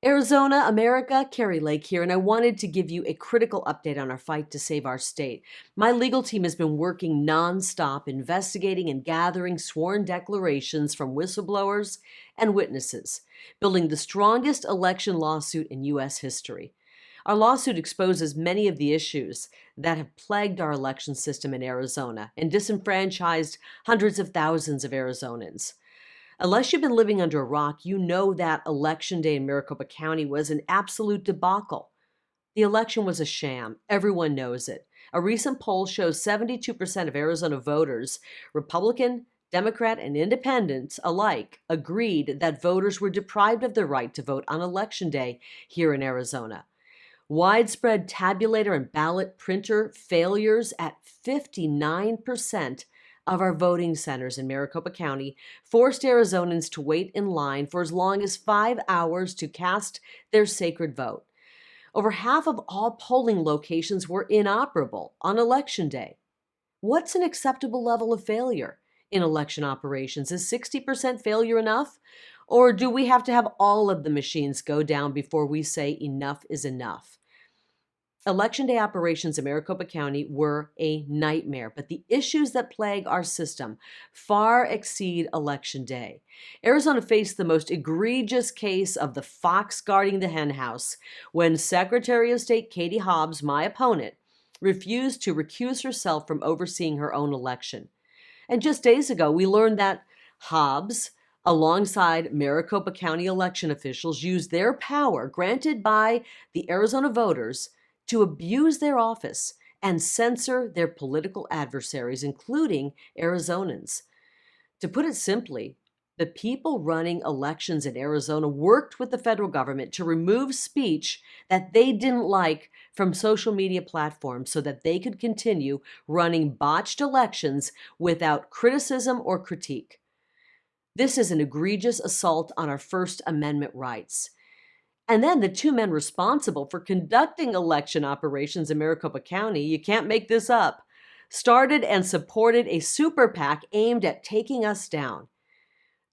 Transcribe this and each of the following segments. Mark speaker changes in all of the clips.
Speaker 1: Arizona, America, Carrie Lake here, and I wanted to give you a critical update on our fight to save our state. My legal team has been working nonstop, investigating and gathering sworn declarations from whistleblowers and witnesses, building the strongest election lawsuit in U.S. history. Our lawsuit exposes many of the issues that have plagued our election system in Arizona and disenfranchised hundreds of thousands of Arizonans. Unless you've been living under a rock, you know that Election Day in Maricopa County was an absolute debacle. The election was a sham. Everyone knows it. A recent poll shows 72% of Arizona voters, Republican, Democrat, and Independents alike, agreed that voters were deprived of the right to vote on Election Day here in Arizona. Widespread tabulator and ballot printer failures at 59% of our voting centers in Maricopa County forced Arizonans to wait in line for as long as 5 hours to cast their sacred vote. Over half of all polling locations were inoperable on Election Day. What's an acceptable level of failure in election operations? Is 60% failure enough? Or do we have to have all of the machines go down before we say enough is enough? Election Day operations in Maricopa County were a nightmare, but the issues that plague our system far exceed Election Day. Arizona faced the most egregious case of the fox guarding the henhouse when Secretary of State Katie Hobbs, my opponent, refused to recuse herself from overseeing her own election. And just days ago, we learned that Hobbs, alongside Maricopa County election officials, used their power granted by the Arizona voters to abuse their office and censor their political adversaries, including Arizonans. To put it simply, the people running elections in Arizona worked with the federal government to remove speech that they didn't like from social media platforms so that they could continue running botched elections without criticism or critique. This is an egregious assault on our First Amendment rights. And then the two men responsible for conducting election operations in Maricopa County, you can't make this up, started and supported a super PAC aimed at taking us down.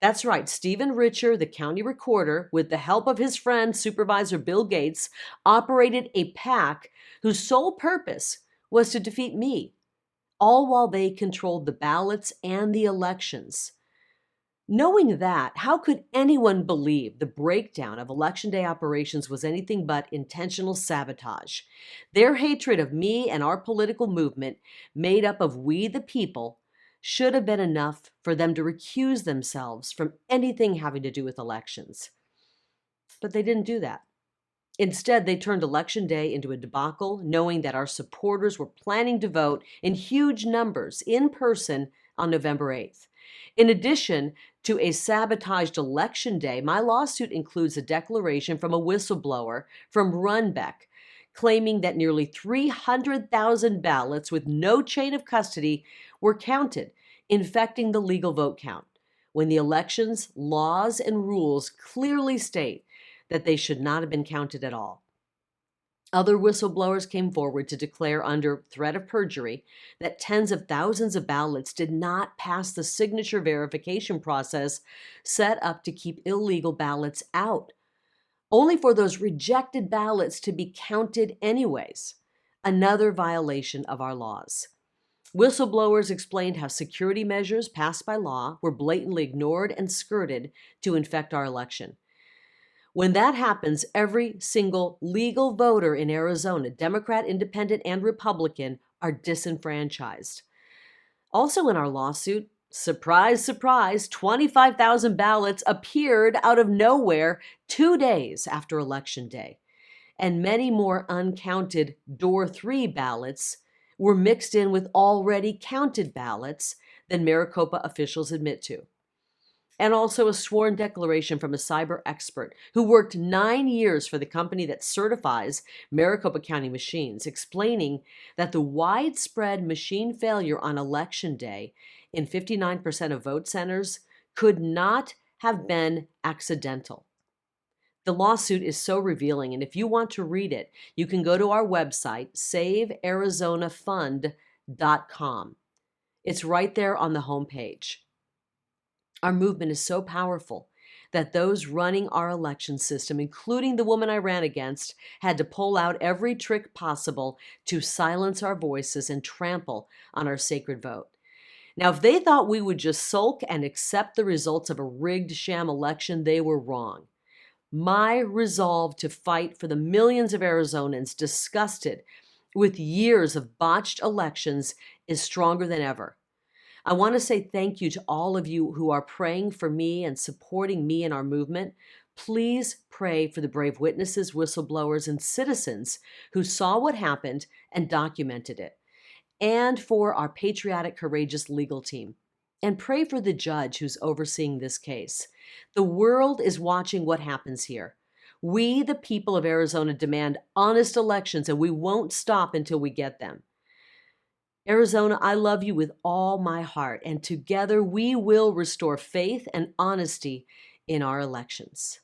Speaker 1: That's right, Stephen Richer, the county recorder, with the help of his friend Supervisor Bill Gates, operated a PAC whose sole purpose was to defeat me, all while they controlled the ballots and the elections. Knowing that, how could anyone believe the breakdown of Election Day operations was anything but intentional sabotage? Their hatred of me and our political movement, made up of we the people, should have been enough for them to recuse themselves from anything having to do with elections. But they didn't do that. Instead, they turned Election Day into a debacle, knowing that our supporters were planning to vote in huge numbers in person on November 8th. In addition to a sabotaged Election Day, my lawsuit includes a declaration from a whistleblower from Runbeck claiming that nearly 300,000 ballots with no chain of custody were counted, infecting the legal vote count, when the election's laws and rules clearly state that they should not have been counted at all. Other whistleblowers came forward to declare under threat of perjury that tens of thousands of ballots did not pass the signature verification process set up to keep illegal ballots out, only for those rejected ballots to be counted anyways. Another violation of our laws. Whistleblowers explained how security measures passed by law were blatantly ignored and skirted to infect our election. When that happens, every single legal voter in Arizona, Democrat, Independent, and Republican, are disenfranchised. Also in our lawsuit, surprise, surprise, 25,000 ballots appeared out of nowhere 2 days after Election Day. And many more uncounted Door 3 ballots were mixed in with already counted ballots than Maricopa officials admit to. And also a sworn declaration from a cyber expert who worked 9 years for the company that certifies Maricopa County machines, explaining that the widespread machine failure on Election Day in 59% of vote centers could not have been accidental. The lawsuit is so revealing, and if you want to read it, you can go to our website, savearizonafund.com. It's right there on the homepage. Our movement is so powerful that those running our election system, including the woman I ran against, had to pull out every trick possible to silence our voices and trample on our sacred vote. Now, if they thought we would just sulk and accept the results of a rigged sham election, they were wrong. My resolve to fight for the millions of Arizonans disgusted with years of botched elections is stronger than ever. I want to say thank you to all of you who are praying for me and supporting me in our movement. Please pray for the brave witnesses, whistleblowers, and citizens who saw what happened and documented it, and for our patriotic, courageous legal team. And pray for the judge who's overseeing this case. The world is watching what happens here. We, the people of Arizona, demand honest elections, and we won't stop until we get them. Arizona, I love you with all my heart, and together we will restore faith and honesty in our elections.